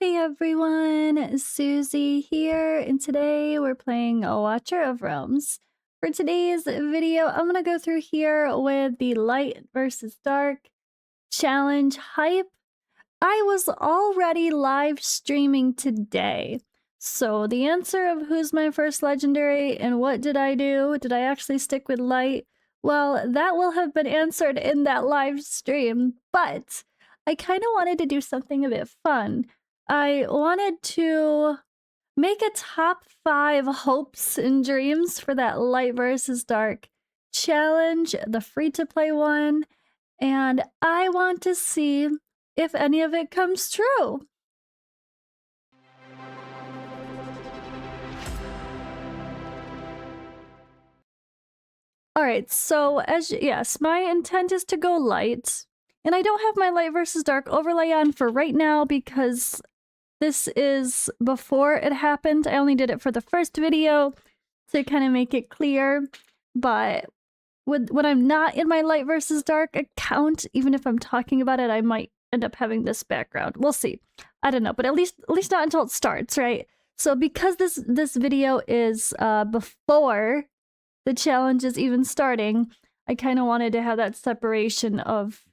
Hey everyone, Suzi here, and today we're playing a Watcher of Realms. For today's video, I'm gonna go through here with the Light versus Dark challenge hype. I was already live streaming today, so the answer of who's my first legendary and what did I do? Did I actually stick with Light? Well, that will have been answered in that live stream, but I kind of wanted to do something a bit fun. I wanted to make a top 5 hopes and dreams for that Light versus Dark challenge, the free-to-play one, and I want to see if any of it comes true. Alright, so yes, my intent is to go Light, and I don't have my Light versus Dark overlay on for right now because this is before it happened. I only did it for the first video to kind of make it clear, but when I'm not in my Light versus Dark account, even if I'm talking about it, I might end up having this background. We'll see. I don't know, but at least not until it starts, right? So because this video is before the challenge is even starting, I kind of wanted to have that separation of,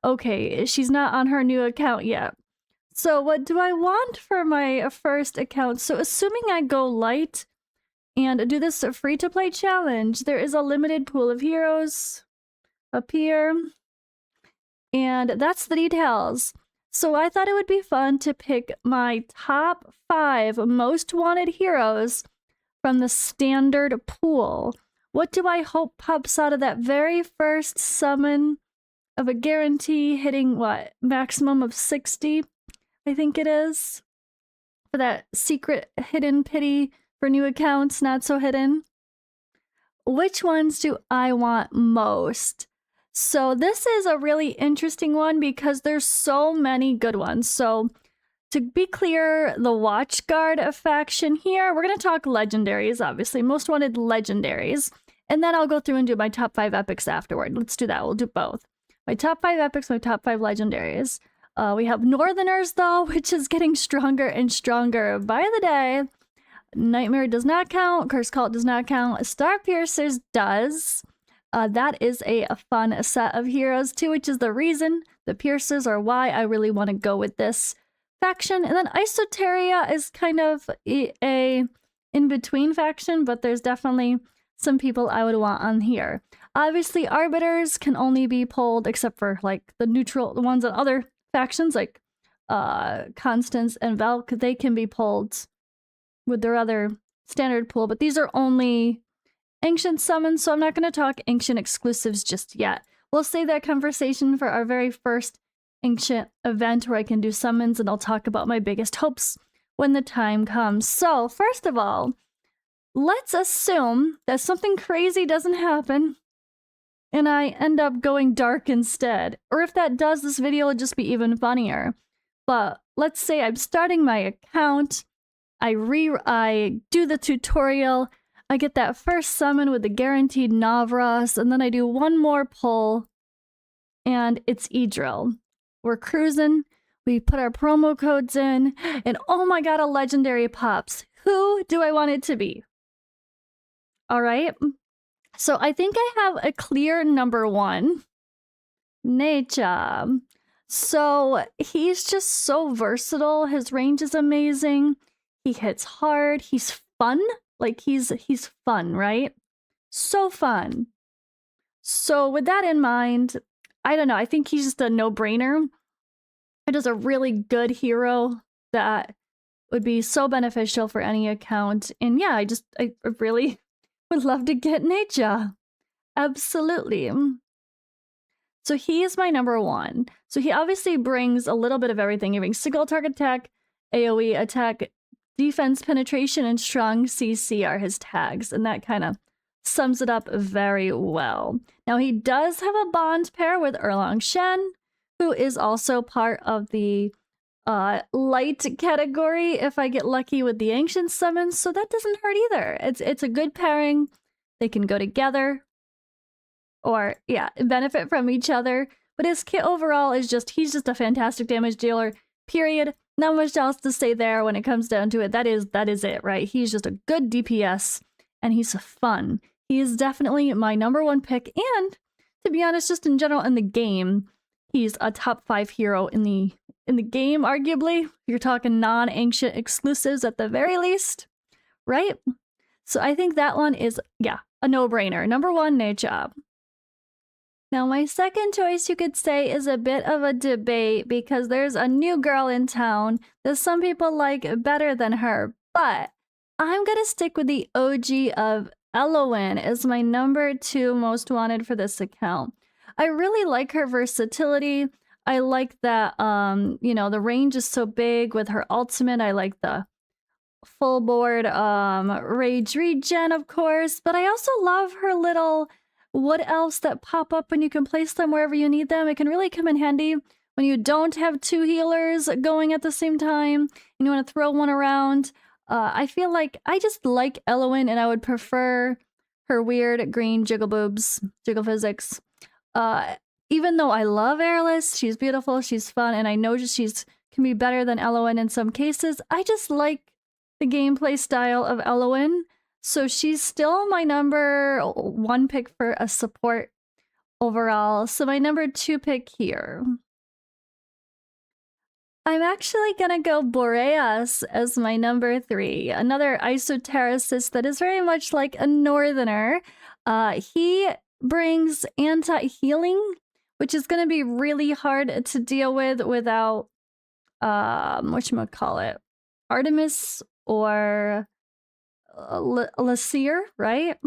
okay, she's not on her new account yet. So what do I want for my first account? So assuming I go Light and do this free-to-play challenge, there is a limited pool of heroes up here, and that's the details. So I thought it would be fun to pick my top 5 most wanted heroes from the standard pool. What do I hope pops out of that very first summon of a guarantee hitting, what, maximum of 60? I think it is. For that secret hidden pity for new accounts, not so hidden. Which ones do I want most? So this is a really interesting one because there's so many good ones. So to be clear, the Watchguard faction here, we're going to talk legendaries, obviously. Most wanted legendaries. And then I'll go through and do my top 5 epics afterward. Let's do that. We'll do both. My top 5 epics, my top 5 legendaries. We have Northerners, though, which is getting stronger and stronger by the day. Nightmare does not count. Curse Cult does not count. Star Piercers does. That is a fun set of heroes, too, which is the reason the Piercers are why I really want to go with this faction. And then Isoteria is kind of a in-between faction, but there's definitely some people I would want on here. Obviously, Arbiters can only be pulled, except for, like, the neutral ones on other factions, like Constance and Valk. They can be pulled with their other standard pool, but these are only ancient summons, so I'm not going to talk ancient exclusives just yet. We'll save that conversation for our very first ancient event where I can do summons, and I'll talk about my biggest hopes when the time comes. So, first of all, let's assume that something crazy doesn't happen and I end up going dark instead. Or if that does, this video will just be even funnier. But let's say I'm starting my account, I do the tutorial, I get that first summon with the guaranteed Navras, and then I do one more pull, and it's Edril. We're cruising, we put our promo codes in, and oh my god, a legendary pops. Who do I want it to be? Alright, so I think I have a clear number 1. Necha. So he's just so versatile, his range is amazing, he hits hard, he's fun. Like, he's fun, right? So fun. So with that in mind, I don't know, I think he's just a no-brainer. It is a really good hero that would be so beneficial for any account. And yeah, I really would love to get Necha. Absolutely. So he is my number 1. So he obviously brings a little bit of everything. He brings single target attack, AoE attack, defense, penetration, and strong CC are his tags, and that kind of sums it up very well. Now, he does have a bond pair with Erlang Shen, who is also part of the light category if I get lucky with the ancient summons, so that doesn't hurt either. It's a good pairing. They can go together, or yeah, benefit from each other. But his kit overall is he's just a fantastic damage dealer, period. Not much else to say there when it comes down to it. That is it, right? He's just a good DPS, and he's fun. He is definitely my #1 pick, and to be honest, just in general in the game, he's a top 5 hero in the game, arguably. You're talking non-ancient exclusives at the very least, right? So I think that one is, yeah, a no-brainer. #1, Nate Job. Now, my second choice, you could say, is a bit of a debate because there's a new girl in town that some people like better than her, but I'm gonna stick with the OG of Elowen as my #2 most wanted for this account. I really like her versatility. I like that, you know, the range is so big with her ultimate. I like the full board rage regen, of course, but I also love her little wood elves that pop up when you can place them wherever you need them. It can really come in handy when you don't have 2 healers going at the same time and you want to throw one around. I feel like I just like Elowen, and I would prefer her weird green jiggle boobs, jiggle physics. Even though I love Airless, she's beautiful, she's fun, and I know she's can be better than Elowen in some cases. I just like the gameplay style of Elowen, so she's still my #1 pick for a support overall. So my #2 pick here. I'm actually gonna go Boreas as my #3, another isoterracist that is very much like a northerner. He brings anti-healing, which is gonna be really hard to deal with without whatchamacallit, Artemis or Lasir, right?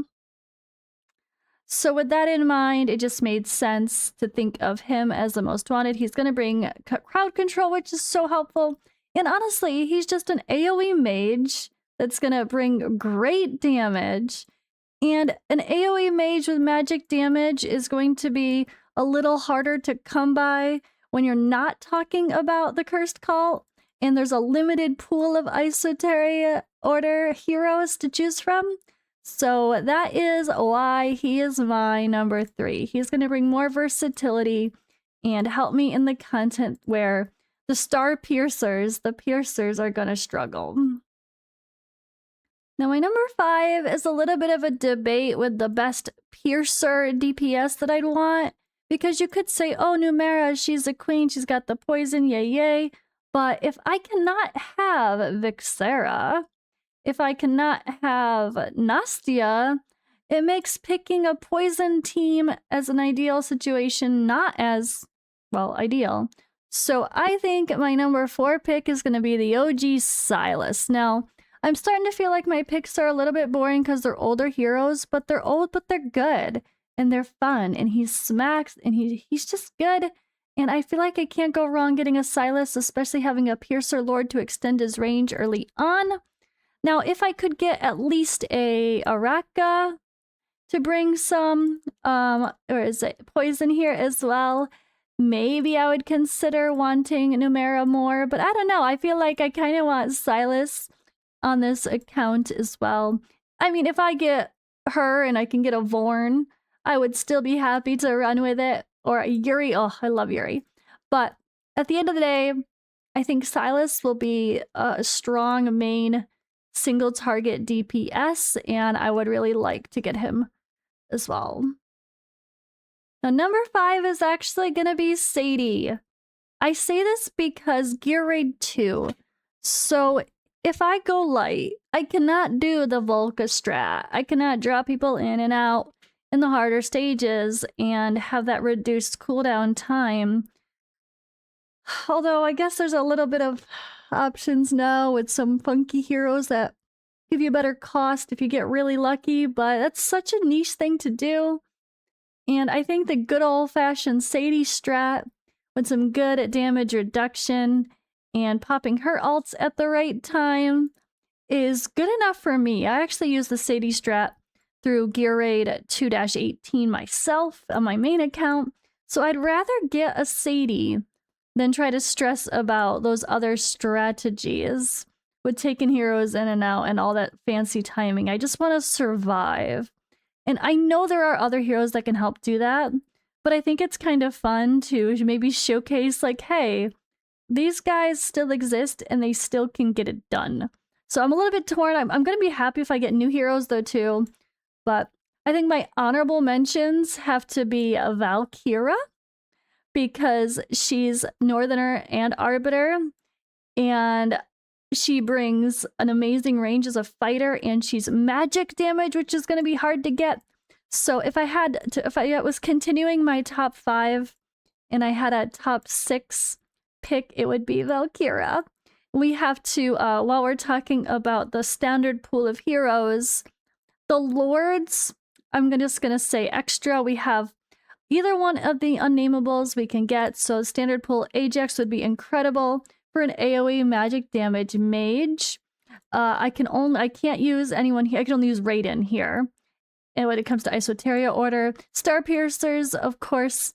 So with that in mind, it just made sense to think of him as the most wanted. He's going to bring crowd control, which is so helpful. And honestly, he's just an AoE mage that's going to bring great damage. And an AoE mage with magic damage is going to be a little harder to come by when you're not talking about the Cursed Cult. And there's a limited pool of Esoteria Order heroes to choose from. So that is why he is my #3. He's going to bring more versatility and help me in the content where the star piercers, the piercers, are going to struggle. Now my #5 is a little bit of a debate with the best piercer DPS that I'd want. Because you could say, oh, Numera, she's a queen, she's got the poison, yay, yay. But if I cannot have Vixera, if I cannot have Nastia, it makes picking a poison team as an ideal situation not as, well, ideal. So I think my #4 pick is going to be the OG Silas. Now, I'm starting to feel like my picks are a little bit boring because they're older heroes, but they're old, but they're good. And they're fun, and he smacks, and he's just good. And I feel like I can't go wrong getting a Silas, especially having a Piercer Lord to extend his range early on. Now, if I could get at least a Araka to bring some, or is it poison here as well, maybe I would consider wanting Numera more. But I don't know. I feel like I kind of want Silas on this account as well. I mean, if I get her and I can get a Vorn, I would still be happy to run with it. Or Yuri. Oh, I love Yuri. But at the end of the day, I think Silas will be a strong main single target DPS, and I would really like to get him as well. Now, #5 is actually going to be Sadie. I say this because Gear Raid 2. So if I go light, I cannot do the Volca strat. I cannot draw people in and out in the harder stages and have that reduced cooldown time. Although I guess there's a little bit of options now with some funky heroes that give you better cost if you get really lucky, but that's such a niche thing to do. And I think the good old-fashioned Sadie strat with some good damage reduction and popping her ults at the right time is good enough for me. I actually use the Sadie strat through Gear Raid 2-18 myself on my main account, so I'd rather get a Sadie than try to stress about those other strategies with taking heroes in and out and all that fancy timing. I just want to survive. And I know there are other heroes that can help do that, but I think it's kind of fun to maybe showcase, like, hey, these guys still exist and they still can get it done. So I'm a little bit torn. I'm going to be happy if I get new heroes though too. But I think my honorable mentions have to be Valkyra, because she's Northerner and Arbiter, and she brings an amazing range as a fighter, and she's magic damage, which is going to be hard to get. So if I was continuing my top 5 and I had a top 6 pick, it would be Valkyra. We have to, while we're talking about the standard pool of heroes, the Lords, I'm just going to say extra. We have either one of the unnamables we can get. So standard pool Ajax would be incredible for an AoE magic damage mage. I can't use anyone here. I can only use Raiden here. And when it comes to Esoteria Order, Star Piercers, of course,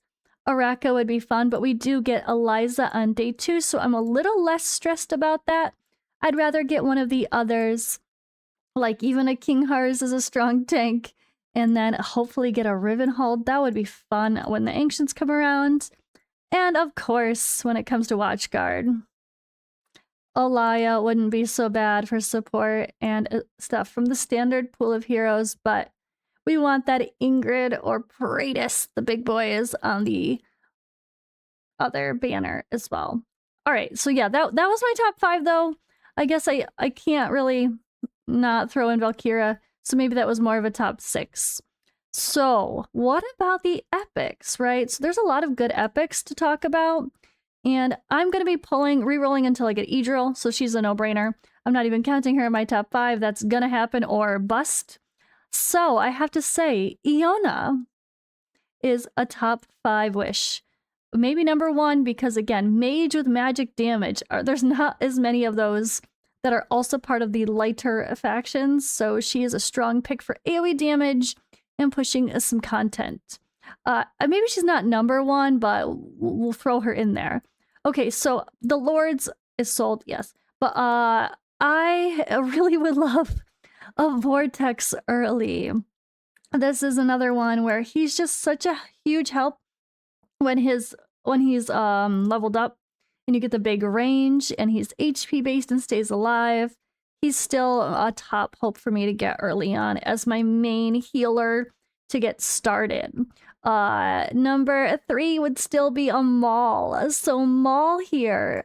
Araka would be fun, but we do get Eliza on day 2, so I'm a little less stressed about that. I'd rather get one of the others, like even a King Hars is a strong tank, and then hopefully get a Rivenhold. That would be fun when the Ancients come around. And of course, when it comes to Watchguard, Alaya wouldn't be so bad for support and stuff from the standard pool of heroes, but we want that Ingrid or Praetus, the big boys, on the other banner as well. All right, so yeah, that was my top 5 though. I guess I can't really not throw in Valkyra, so maybe that was more of a top 6. So what about the epics, right? So there's a lot of good epics to talk about, and I'm going to be re-rolling until I get Idril, so she's a no-brainer. I'm not even counting her in my top 5. That's gonna happen or bust. So I have to say, Iona is a top 5 wish. Maybe number 1, because again, mage with magic damage. There's not as many of those that are also part of the lighter factions, so she is a strong pick for AoE damage and pushing some content. Maybe she's not number 1, but we'll throw her in there. Okay, so the Lords is sold, yes. But I really would love a Vortex early. This is another one where he's just such a huge help when he's leveled up and you get the big range and he's HP based and stays alive. He's still a top hope for me to get early on as my main healer to get started. Number 3 would still be a Maul. So Maul here,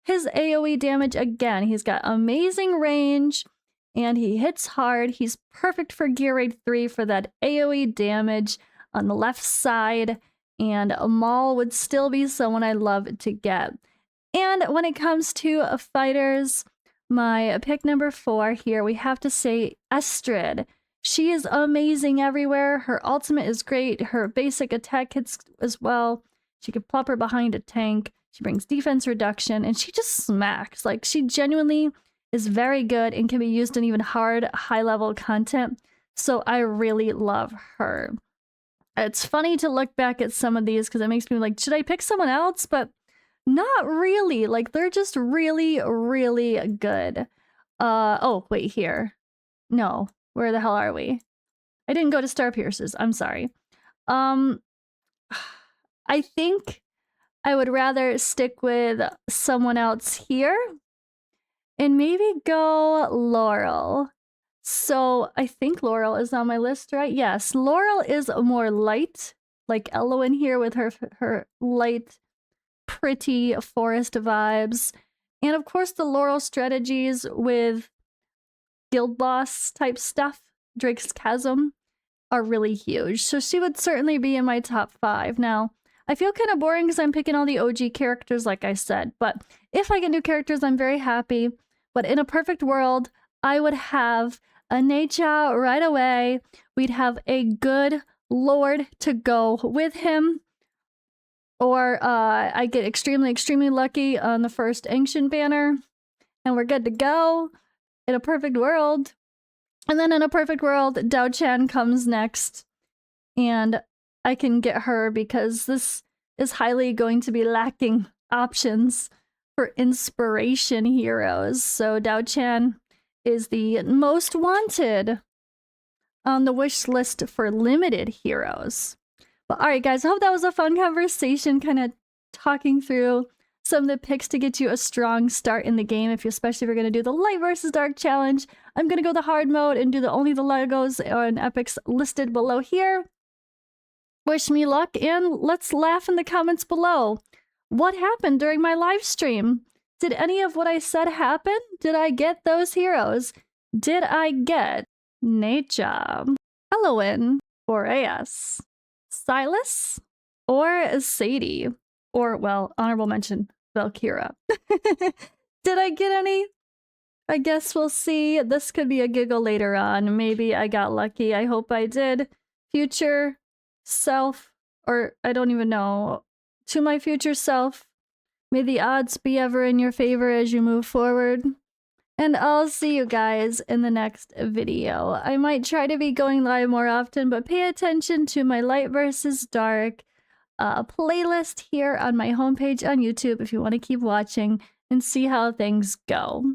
his AoE damage again. He's got amazing range and he hits hard. He's perfect for Gear Raid 3 for that AoE damage on the left side. And Maul would still be someone I love to get. And when it comes to fighters, my pick number 4 here, we have to say Estrid. She is amazing everywhere. Her ultimate is great. Her basic attack hits as well. She can plop her behind a tank. She brings defense reduction, and she just smacks. Like, she genuinely is very good and can be used in even hard, high-level content. So I really love her. It's funny to look back at some of these because it makes me like, should I pick someone else? But not really. Like, they're just really, really good. Oh, wait, here. No, where the hell are we? I didn't go to Star Pierces. I'm sorry. I think I would rather stick with someone else here and maybe go Laurel. So I think Laurel is on my list, right? Yes, Laurel is more light, like Elowen here with her light, pretty forest vibes. And of course the Laurel strategies with guild boss type stuff, Drake's Chasm, are really huge. So she would certainly be in my top 5. Now, I feel kind of boring because I'm picking all the OG characters, like I said. But if I get new characters, I'm very happy. But in a perfect world, I would have a Necha right away. We'd have a good Lord to go with him. Or I get extremely, extremely lucky on the first Ancient banner. And we're good to go in a perfect world. And then in a perfect world, Dao Chan comes next. And I can get her because this is highly going to be lacking options for inspiration heroes. So Dao Chan is the most wanted on the wish list for limited heroes. But all right, guys, I hope that was a fun conversation, kind of talking through some of the picks to get you a strong start in the game, especially if you're going to do the light versus dark challenge. I'm going to go the hard mode and do only the Legos and epics listed below here. Wish me luck, and let's laugh in the comments below. What happened during my live stream? Did any of what I said happen? Did I get those heroes? Did I get Nature, Elowen, or AS, Silas, or Sadie? Or, well, honorable mention, Valkyra. Did I get any? I guess we'll see. This could be a giggle later on. Maybe I got lucky. I hope I did. Future self, or I don't even know. To my future self, may the odds be ever in your favor as you move forward. And I'll see you guys in the next video. I might try to be going live more often, but pay attention to my light versus dark playlist here on my homepage on YouTube if you want to keep watching and see how things go.